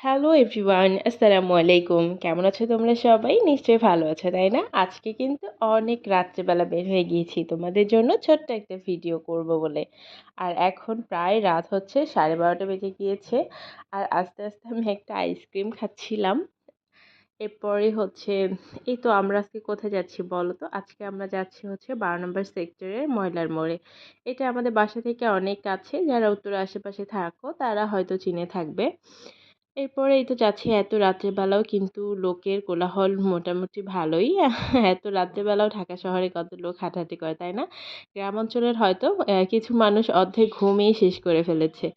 Hello everyone, আসসালামু আলাইকুম। কেমন আছো তোমরা সবাই? নিশ্চয়ই ভালো আছো, তাই না? আজকে কিন্তু অনেক রাত্রেবেলা বের হয়ে গিয়েছি তোমাদের জন্য ছোট্ট একটা ভিডিও করব বলে। আর এখন প্রায় রাত হচ্ছে 12:30 বেজে গিয়েছে। আর আস্তে আস্তে আমি একটা আইসক্রিম খাচ্ছিলাম। এরপরে হচ্ছে এই তো আমরা আজকে কোথায় যাচ্ছি বলো তো? আজকে আমরা যাচ্ছি হচ্ছে 12 নম্বর সেক্টরের ময়লার মোড়ে। এটা আমাদের বাসা থেকে অনেক কাছে। যারা উত্তরা আশেপাশে থাকো তারা হয়তো চিনে থাকবে। এরপরে এই তো যাচ্ছি, এত রাত্রে বেলাও কিন্তু লোকের কোলাহল মোটামুটি ভালোই। এত রাত্রে বেলাও ঢাকা শহরে কত লোক হাঁটাহাঁটি করে, তাই না? গ্রাম অঞ্চলের হয়তো কিছু মানুষ অর্ধেক ঘুমিয়ে শেষ করে ফেলেছে।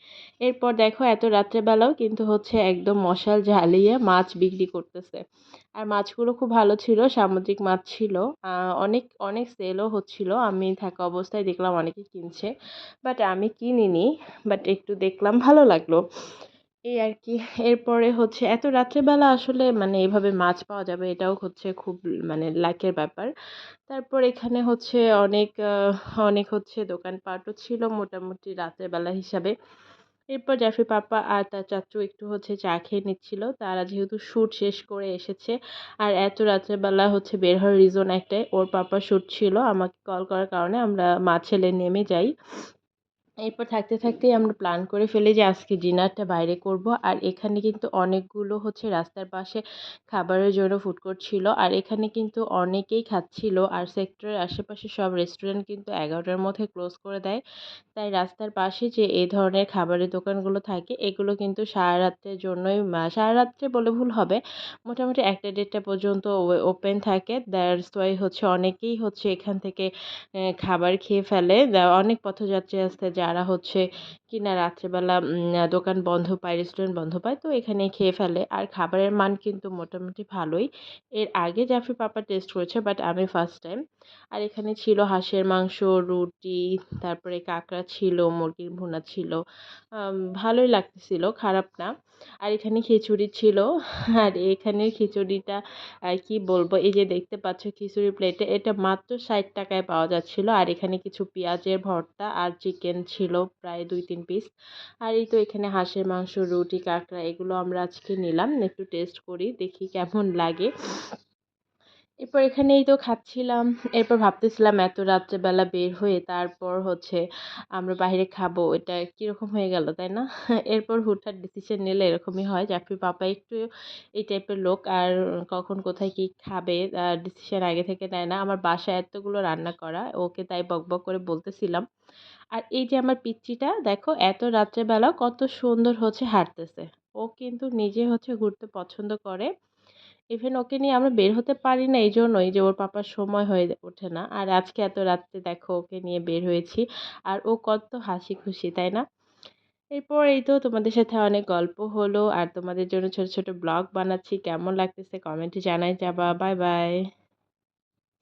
এরপর দেখো এত রাত্রে বেলাও কিন্তু হচ্ছে একদম মশাল জ্বালিয়ে মাছ বিক্রি করতেছে। আর মাছগুলো খুব ভালো ছিল, সামুদ্রিক মাছ ছিল। অনেক অনেক সেলও হচ্ছিল, আমি থাকা অবস্থায় দেখলাম অনেকে কিনছে, বাট আমি কিনিনি। বাট একটু দেখলাম, ভালো লাগলো এই আর কি। এরপরে হচ্ছে এত রাত্রেবেলা আসলে মানে এভাবে মাছ পাওয়া যাবে এটাও হচ্ছে খুব মানে লাকের ব্যাপার। তারপর এখানে হচ্ছে অনেক হচ্ছে দোকানপাটও ছিল মোটামুটি রাতের বেলা হিসাবে। এরপর জাফি পাপা আর তার চাচু একটু হচ্ছে চা খেয়ে নিচ্ছিল, তারা যেহেতু শ্যুট শেষ করে এসেছে। আর এত রাতের বেলা হচ্ছে বের হওয়ার রিজন একটাই, ওর পাপা শ্যুট ছিল, আমাকে কল করার কারণে আমরা ছেলে নেমে যাই। এরপর থাকতে থাকতেই আমরা প্ল্যান করে ফেলি যে আজকে ডিনারটা বাইরে করব। আর এখানে কিন্তু অনেকগুলো হচ্ছে রাস্তার পাশে খাবারের জন্য ফুড কোর্ট ছিল, আর এখানে কিন্তু অনেকেই খাচ্ছিল। আর সেক্টরের আশেপাশে সব রেস্টুরেন্ট কিন্তু 11টার মধ্যে ক্লোজ করে দেয়। তাই রাস্তার পাশে যে এই ধরনের খাবারের দোকানগুলো থাকে এগুলো কিন্তু সারা রাত্রের জন্যই, সারা রাত্রে বলে ভুল হবে, মোটামুটি 1টা 1:30 পর্যন্ত ওপেন থাকে। দ্যাটস ওয়াই হচ্ছে অনেকেই হচ্ছে এখান থেকে খাবার খেয়ে ফেলে। অনেক পথযাত্রী আছে যারা হচ্ছে কিনা রাত্রেবেলা দোকান বন্ধ পায়, রেস্টুরেন্ট বন্ধ পায়, তো এখানেই খেয়ে ফেলে। আর খাবারের মান কিন্তু মোটামুটি ভালোই। এর আগে জাফরি পাপা টেস্ট করেছে, বাট আমি ফার্স্ট টাইম। আর এখানে ছিল হাঁসের মাংস, রুটি, তারপরে কাঁকড়া ছিল, মুরগির ভুনা ছিল। ভালোই লাগতেছিল, খারাপ না। আর এখানে খিচুড়ি ছিল। আর এখানের খিচুড়িটা কি বলবো, এই যে দেখতে পাচ্ছ খিচুড়ি প্লেটে, এটা মাত্র 60 টাকায় পাওয়া যাচ্ছিল। আর এখানে কিছু পেঁয়াজের ভর্তা আর চিকেন ছিল প্রায় 2-3 পিস। আর এই তো এখানে হাঁসের মাংস, রুটি, কাঁকড়া এগুলো আমরা আজকে নিলাম, একটু টেস্ট করি দেখি কেমন লাগে। এরপর এখানেই তো খাচ্ছিলাম। এরপর ভাবতেছিলাম এত রাত্রেবেলা বের হয়ে তারপর হচ্ছে আমরা বাইরে খাবো, এটা কিরকম হয়ে গেল, তাই না? এরপর হুটহাট ডিসিশন নিলে এরকমই হয়। জাফরি পাপা একটু এই টাইপের লোক, আর কখন কোথায় কি খাবে ডিসিশন আগে থেকে নেয় না। আমার বাসায় এতগুলো রান্না করা, ওকে তাই বকবক করে বলতেছিলাম। আর এই যে আমার পিচ্চিটা দেখো এত রাত্রেবেলা কত সুন্দর হচ্ছে হাঁটতেছে। ও কিন্তু নিজে হচ্ছে ঘুরতে পছন্দ করে। ইভেন ওকে নিয়ে আমরা বের হতে পারি না এই জন্যই যে ওর পাপার সময় হয়ে ওঠে না। আর আজকে এত রাত্রে দেখো ওকে নিয়ে বের হয়েছি। আর ও কত হাসি খুশি, তাই না? এরপর এই তো তোমাদের সাথে অনেক গল্প হলো, আর তোমাদের জন্য ছোট ছোট ব্লগ বানাচ্ছি। কেমন লাগতেছে কমেন্টে জানাই যাবা। Bye bye.